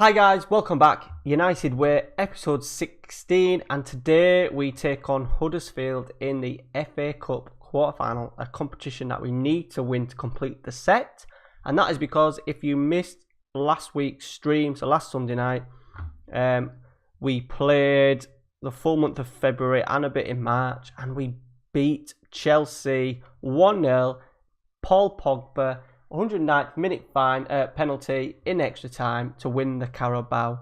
Hi guys, welcome back. United Way, episode 16, and today we take on Huddersfield in the FA Cup quarter-final, a competition that we need to win to complete the set. And that is because if you missed last week's stream, so last Sunday night, we played the full month of February and a bit in March, and we beat Chelsea 1-0. Paul Pogba, 109th minute penalty in extra time to win the Carabao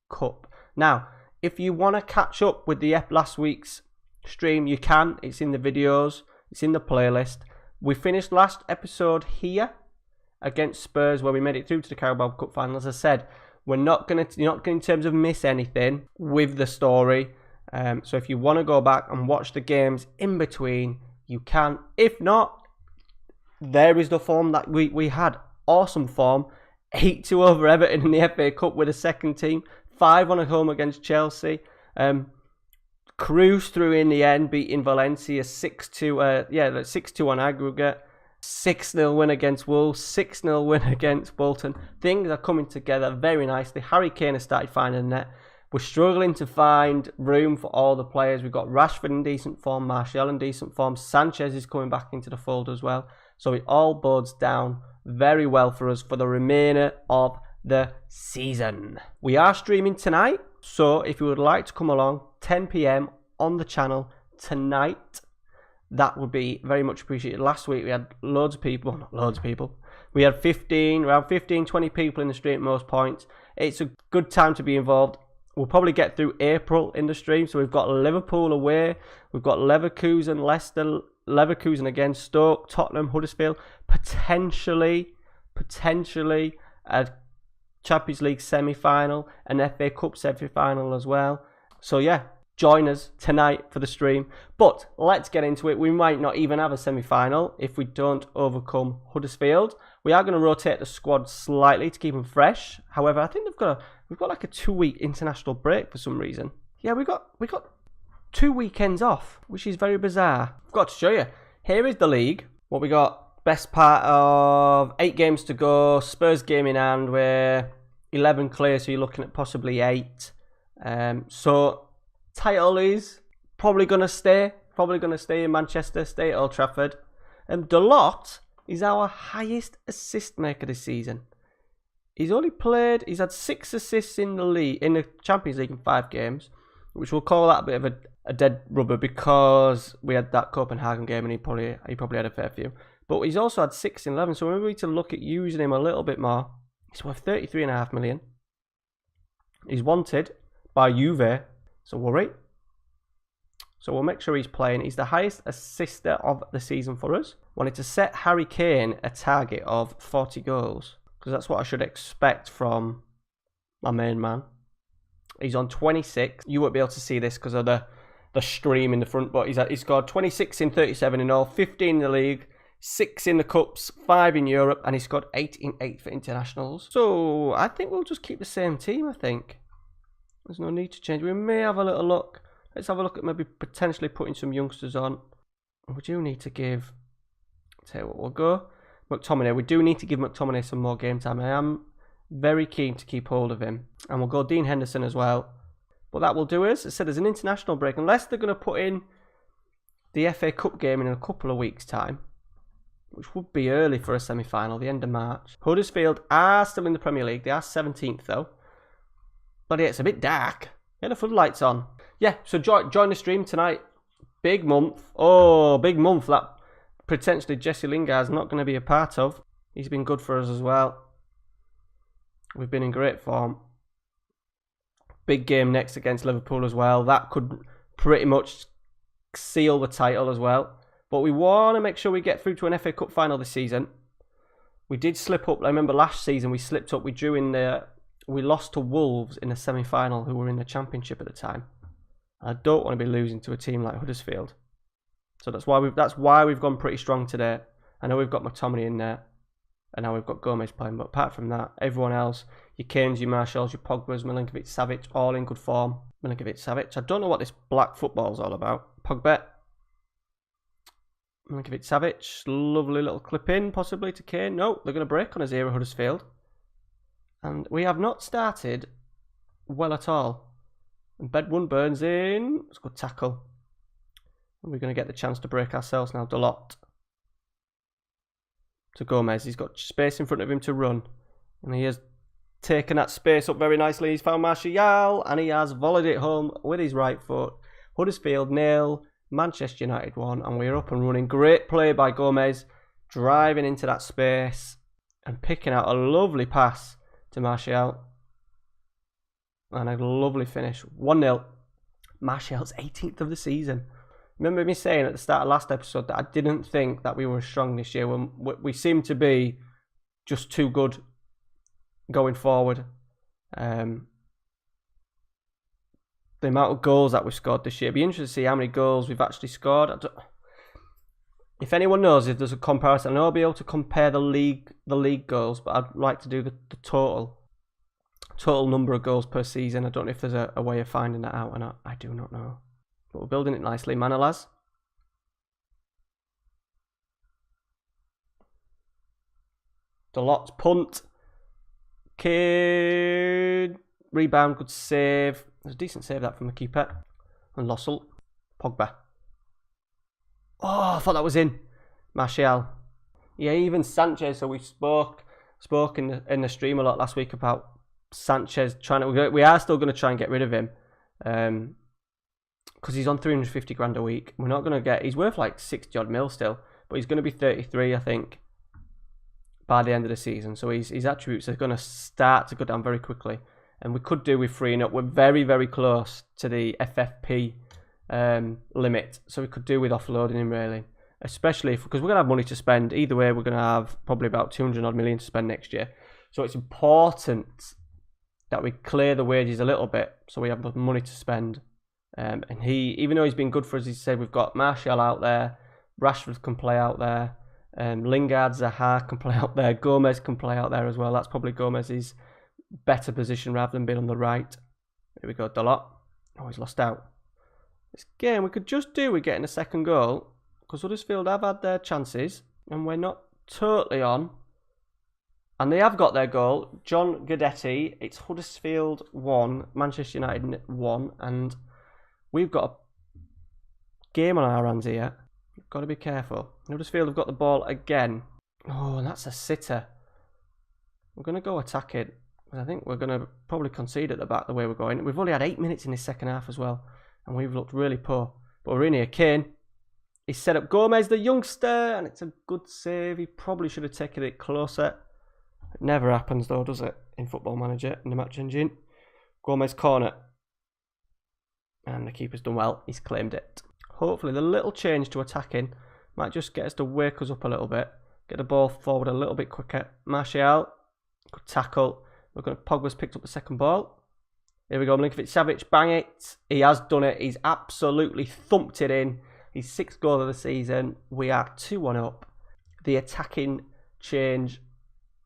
Cup. Now, if you want to catch up with the last week's stream, you can. It's in the videos. It's in the playlist. We finished last episode here against Spurs where we made it through to the Carabao Cup final. As I said, you're not going to in terms of miss anything with the story. So if you want to go back and watch the games in between, you can. If not, there is the form that we had. Awesome form. 8-2 over Everton in the FA Cup with a second team. 5-1 at home against Chelsea. Cruised through in the end, beating Valencia 6-2. 6-2 on aggregate. 6-0 win against Wolves. 6-0 win against Bolton. Things are coming together very nicely. Harry Kane has started finding the net. We're struggling to find room for all the players. We've got Rashford in decent form. Martial in decent form. Sanchez is coming back into the fold as well. So it all bodes down very well for us for the remainder of the season. We are streaming tonight, so if you would like to come along, 10 PM on the channel tonight, that would be very much appreciated. Last week we had loads of people, not loads of people, we had around 15, 20 people in the stream at most points. It's a good time to be involved. We'll probably get through April in the stream, so we've got Liverpool away, we've got Leverkusen, Leicester, Leverkusen against Stoke, Tottenham, Huddersfield, potentially a Champions League semi-final, an FA Cup semi-final as well. So yeah, join us tonight for the stream. But let's get into it. We might not even have a semi-final if we don't overcome Huddersfield. We are going to rotate the squad slightly to keep them fresh. However, I think we've got like a 2-week international break for some reason. Yeah, we got 2 weekends off, which is very bizarre. I've got to show you. Here is the league. What we got, best part of 8 games to go. Spurs game in hand. We're 11 clear, so you're looking at possibly 8. So title is probably going to stay. In Manchester, stay at Old Trafford. Dalot is our highest assist maker this season. He's had 6 assists in the Champions League in 5 games, which we'll call that a bit of a dead rubber because we had that Copenhagen game and he probably had a fair few. But he's also had 6 in 11, so we need to look at using him a little bit more. He's worth 33.5 million. He's wanted by Juve, so worry. So we'll make sure he's playing. He's the highest assister of the season for us. Wanted to set Harry Kane a target of 40 goals because that's what I should expect from my main man. He's on 26. You won't be able to see this because of the stream in the front, but he's scored 26 in 37 in all, 15 in the league, 6 in the cups, 5 in Europe, and he scored 8 in 8 for internationals. So I think we'll just keep the same team, I think. There's no need to change. We may have a little look. Let's have a look at maybe potentially putting some youngsters on. We do need to give... I'll tell you what, we'll go McTominay. We do need to give McTominay some more game time. I am very keen to keep hold of him. And we'll go Dean Henderson as well. What that will do is, as I said, there's an international break. Unless they're going to put in the FA Cup game in a couple of weeks' time, which would be early for a semi-final, the end of March. Huddersfield are still in the Premier League. They are 17th though. But yeah, it's a bit dark. Get the floodlights on. Yeah, so join the stream tonight. Big month. Oh, big month that potentially Jesse Lingard's not going to be a part of. He's been good for us as well. We've been in great form. Big game next against Liverpool as well. That could pretty much seal the title as well. But we want to make sure we get through to an FA Cup final this season. We did slip up. I remember last season we slipped up. We lost to Wolves in the semi-final, who were in the Championship at the time. I don't want to be losing to a team like Huddersfield. So that's why we've gone pretty strong today. I know we've got McTominay in there. And now we've got Gomez playing. But apart from that, everyone else, your Kanes, your Marshalls, your Pogbas, Milinkovic-Savic, all in good form. Milinkovic-Savic. I don't know what this black football's all about. Pogba. Milinkovic-Savic. Lovely little clip in, possibly, to Kane. No, they're going to break on us here at Huddersfield. And we have not started well at all. And Bedwin burns in. It's a good tackle. And we're going to get the chance to break ourselves now. Dalot to Gomez. He's got space in front of him to run. And he has taken that space up very nicely. He's found Martial. And he has volleyed it home with his right foot. Huddersfield 0. Manchester United 1. And we're up and running. Great play by Gomez. Driving into that space. And picking out a lovely pass to Martial. And a lovely finish. 1-0. Martial's 18th of the season. Remember me saying at the start of last episode that I didn't think that we were strong this year. We seem to be just too good going forward. The amount of goals that we've scored this year. It'd be interesting to see how many goals we've actually scored. If anyone knows if there's a comparison, I know I'll be able to compare the league goals, but I'd like to do the total number of goals per season. I don't know if there's a way of finding that out or not. I do not know. But we're building it nicely. Manolas. Dalot's punt. Kid. Rebound. Good save. There's a decent save that from the keeper. And Lossell. Pogba. Oh, I thought that was in. Martial. Yeah, even Sanchez. So we spoke in the stream a lot last week about Sanchez we are still going to try and get rid of him. Because he's on 350 grand a week. We're not going to get... He's worth like 60 odd mil still. But he's going to be 33, I think, by the end of the season. So his attributes are going to start to go down very quickly. And we could do with freeing up. We're very, very close to the FFP limit. So we could do with offloading him, really. Especially because we're going to have money to spend. Either way, we're going to have probably about 200 odd million to spend next year. So it's important that we clear the wages a little bit. So we have the money to spend. And even though he's been good for us, he said we've got Martial out there, Rashford can play out there, Lingard, Zaha can play out there, Gomez can play out there as well. That's probably Gomez's better position rather than being on the right. Here we go, Dalot. Oh, he's lost out. This game we could just do with getting a second goal because Huddersfield have had their chances and we're not totally on. And they have got their goal. John Guidetti. It's Huddersfield 1, Manchester United 1, and we've got a game on our hands here. We've got to be careful. Huddersfield have got the ball again. Oh, and that's a sitter. We're going to go attacking. I think we're going to probably concede at the back the way we're going. We've only had 8 minutes in this second half as well. And we've looked really poor. But we're in here. Kane. He's set up Gomez, the youngster. And it's a good save. He probably should have taken it closer. It never happens though, does it? In Football Manager, in the match engine. Gomez corner. And the keeper's done well. He's claimed it. Hopefully the little change to attacking might just get us to wake us up a little bit. Get the ball forward a little bit quicker. Martial. Good tackle. We're going to... Pogba's picked up the second ball. Here we go. Milinkovic-Savic. Bang it. He has done it. He's absolutely thumped it in. His 6th goal of the season. We are 2-1 up. The attacking change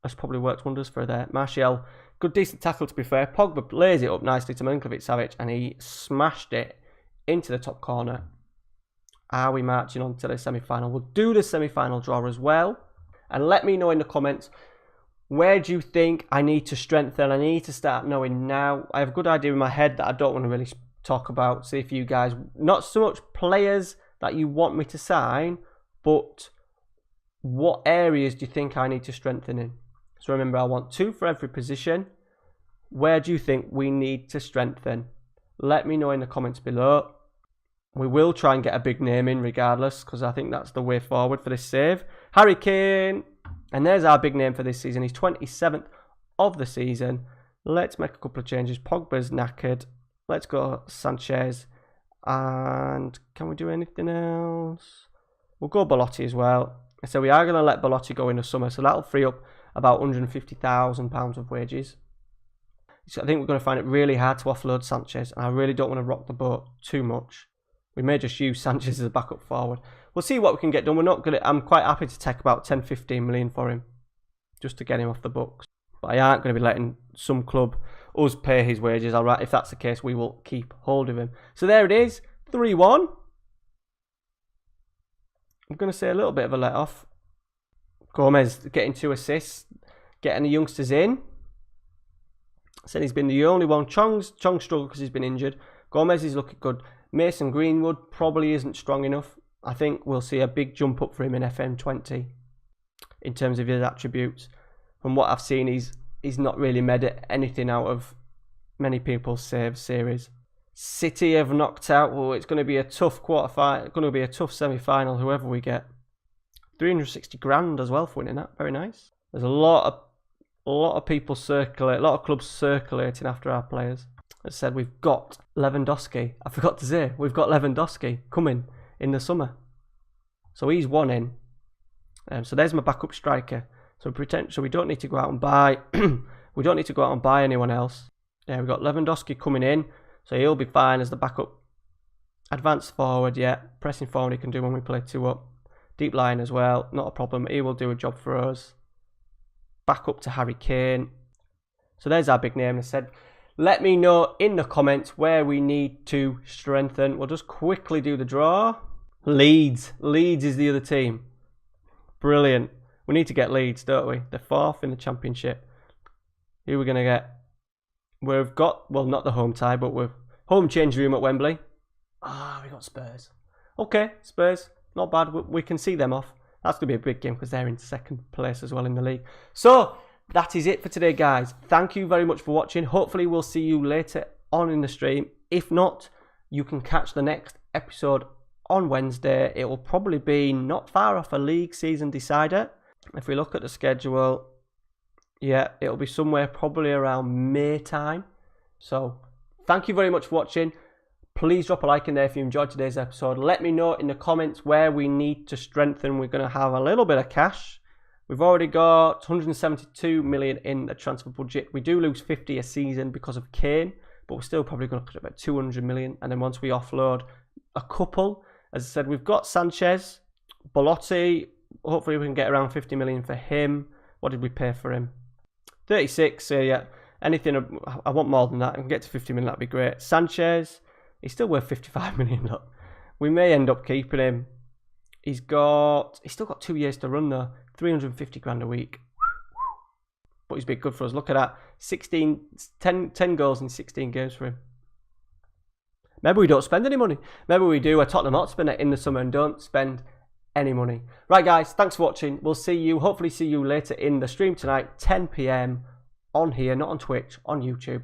has probably worked wonders for there. Martial. Good decent tackle to be fair. Pogba lays it up nicely to Milinkovic-Savic and he smashed it into the top corner. Are we marching on to the semi-final? We'll do the semi-final draw as well. And let me know in the comments, where do you think I need to strengthen? I need to start knowing now. I have a good idea in my head that I don't want to really talk about. See if you guys, not so much players that you want me to sign, but what areas do you think I need to strengthen in? So remember, I want 2 for every position. Where do you think we need to strengthen? Let me know in the comments below. We will try and get a big name in regardless, because I think that's the way forward for this save. Harry Kane. And there's our big name for this season. He's 27th of the season. Let's make a couple of changes. Pogba's knackered. Let's go Sanchez. And can we do anything else? We'll go Belotti as well. So we are going to let Belotti go in the summer. So that'll free up about £150,000 of wages. So I think we're going to find it really hard to offload Sanchez. And I really don't want to rock the boat too much. We may just use Sanchez as a backup forward. We'll see what we can get done. We're not going to... I'm quite happy to take about 10-15 million for him. Just to get him off the books. But I aren't going to be letting some club us pay his wages. All right, if that's the case, we will keep hold of him. So there it is. 3-1. I'm going to say a little bit of a let-off. Gomez getting 2 assists. Getting the youngsters in. Said he's been the only one. Chong struggled because he's been injured. Gomez is looking good. Mason Greenwood probably isn't strong enough. I think we'll see a big jump up for him in FM20 in terms of his attributes. From what I've seen, he's not really made anything out of many people's save series. City have knocked out. Well, it's going to be a tough quarterfinal. It's going to be a tough semi-final, whoever we get. 360 grand as well for winning that. Very nice. There's a lot of people circulate, a lot of clubs circulating after our players. As I said, we've got Lewandowski. I forgot to say, we've got Lewandowski coming in the summer. So he's one in. So there's my backup striker. So we don't need to go out and buy. We don't need to go out and buy anyone else. Yeah, we've got Lewandowski coming in. So he'll be fine as the backup. Advanced forward, yeah. Pressing forward he can do when we play 2 up. Deep line as well, not a problem. He will do a job for us. Back up to Harry Kane. So there's our big name. I said, let me know in the comments where we need to strengthen. We'll just quickly do the draw. Leeds. Leeds is the other team. Brilliant. We need to get Leeds, don't we? They're 4th in the Championship. Who are we going to get? We've got, well, not the home tie, but we've home change room at Wembley. We got Spurs. Okay, Spurs. Not bad. We can see them off. That's going to be a big game because they're in 2nd place as well in the league. So, that is it for today, guys. Thank you very much for watching. Hopefully, we'll see you later on in the stream. If not, you can catch the next episode on Wednesday. It will probably be not far off a league season decider. If we look at the schedule, yeah, it'll be somewhere probably around May time. So, thank you very much for watching. Please drop a like in there if you enjoyed today's episode. Let me know in the comments where we need to strengthen. We're going to have a little bit of cash. We've already got 172 million in the transfer budget. We do lose 50 a season because of Kane, but we're still probably going to put about 200 million. And then once we offload a couple, as I said, we've got Sanchez, Belotti. Hopefully we can get around 50 million for him. What did we pay for him? 36. So yeah, anything. I want more than that. I can get to 50 million. That'd be great. Sanchez. He's still worth 55 million, look. We may end up keeping him. He's still got 2 years to run though. 350 grand a week. But he's been good for us. Look at that. 10 goals in 16 games for him. Maybe we don't spend any money. Maybe we do a Tottenham Hotspur in the summer and don't spend any money. Right, guys. Thanks for watching. We'll see you, hopefully see you later in the stream tonight, 10 PM on here, not on Twitch, on YouTube.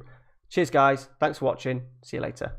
Cheers, guys. Thanks for watching. See you later.